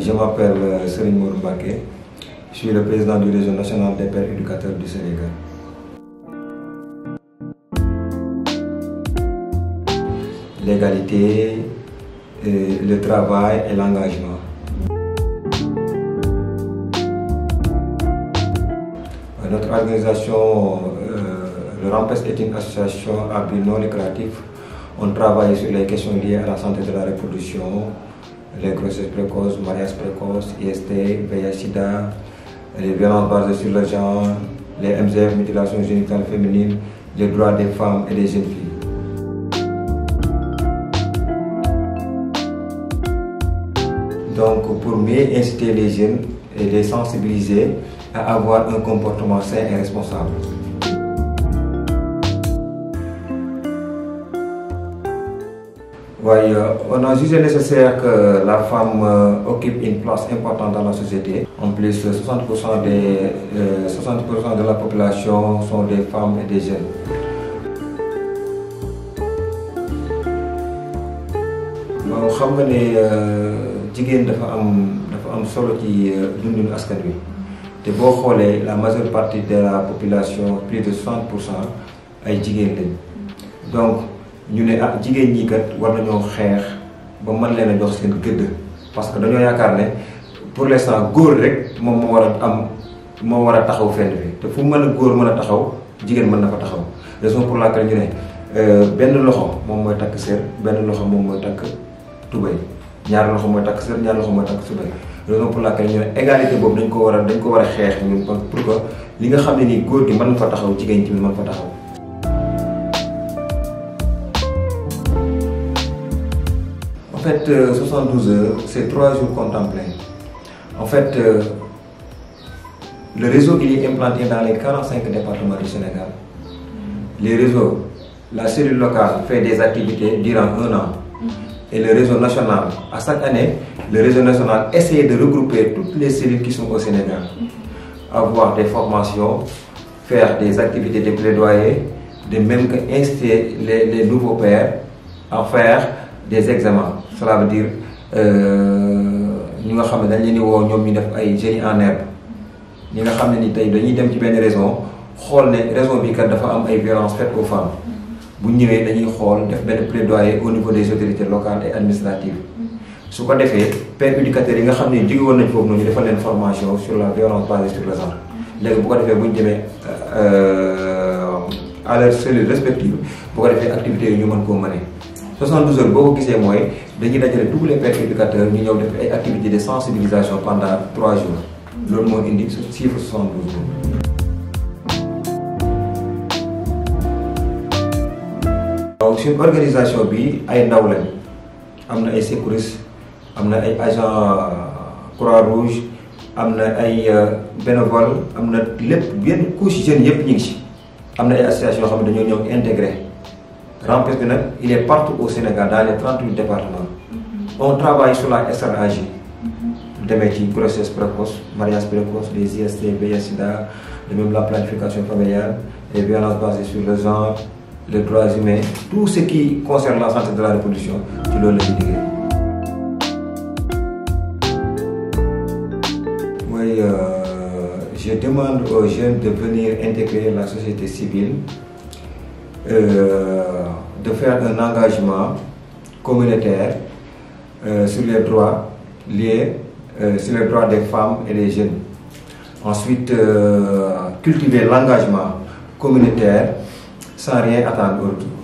Je m'appelle Serigne Modou Mbacké, je suis le président du réseau national des pères éducateurs du Sénégal. L'égalité, le travail et l'engagement. Notre organisation, le RAMPES est une association à but non lucratif. On travaille sur les questions liées à la santé de la reproduction, les grossesses précoces, mariage précoce, IST, VIH/SIDA, les violences basées sur le genre, les MGF, mutilations génitales féminines, les droits des femmes et des jeunes filles. Donc, pour mieux inciter les jeunes et les sensibiliser à avoir un comportement sain et responsable. Oui, on a jugé nécessaire que la femme occupe une place importante dans la société. En plus, 60% de la population sont des femmes et des jeunes. Bon, xam nga ne jigéen dafa am solo ci dundinu askan wi te boo xoolee la majeure partie de la population, plus de 60% ay jigéen lañ. Donc ñu ne jigéen ñi kat war nañoo xeex ba mën leen a jox seen gëdd parce que dañoo yaakaar ne pour l'instant góor rek moom moo war a taxaw fenn fi te fu mën a góor mën a taxaw jigéen mën na fa taxaw. Raison pour laquelle ñu ne benn loxo moom mooy takk sër, benn loxo moom mooy takk tubéy, ñaari loxo mooy takk sër, ñaari loxo mooy takk tubéy. Raison pour laquelle ñu ne égalité boobu dañ ko war a xeex ñun pour que li nga xam ne nii góor gi mën na fa taxaw jigéen ci mën fa taxaw. En fait, 72 heures, c'est 3 jours contemplés. En fait, le réseau il est implanté dans les 45 départements du Sénégal. Les réseaux, la cellule locale fait des activités durant 1 an. Et le réseau national, à chaque année, le réseau national essaie de regrouper toutes les cellules qui sont au Sénégal. Avoir des formations, faire des activités de plaidoyer, de même qu'inciter les nouveaux pères à faire des examens. Cela veut dire ñi nga xam ne dañ leen di woo ñoom ñu def ay génie en herbe ñi nga xam ne ni tey dañuy dem ci benn raison xool ne raison bi kat dafa am ay violences faites aux femmes bu ñëwee dañuy xool def benn plaidoyer au niveau des autorités locales et administratives. su ko defee pères éducateurs yi nga xam ne jóge woon nañ foofu noonu ñu defal leen formation sur la violence basée sur le genre léegi bu ko defee bu ñu demee à leur cellule respective bu ko defee activités yi ñu mën koo mënee. 72 heures boo ko gisee mooy dañuy dajale tous les pères éducateurs ñu ñëw def ay activités de sensibilisation pendant 3 jours loolu moo indi chiffre 72 jours. donc suñu organisation bi ay ndaw lañ am na ay secouristes am na ay agents Croix-Rouge am na ay bénévoles am na lépp benn couche jeunes yëpp ñu ngi ci am na ay associations yoo xam ne dañoo ñëw intégré. RAMPES bi nag il est partout au Sénégal dans les 38 départements. On travaille sur la SRAJ. demee ci grossesse précoce, mariage précoce, les IST, VIH/SIDA, de même la planification familiale, les violences basées sur le genre, les droits humains, tout ce qui concerne la santé de la reproduction, ci loolu la ñuy liggéey. Oui, je demande aux jeunes de venir intégrer la société civile. De faire un engagement communautaire sur les droits liés, sur les droits des femmes et des jeunes. Ensuite, cultiver l'engagement communautaire sans rien attendre au retour.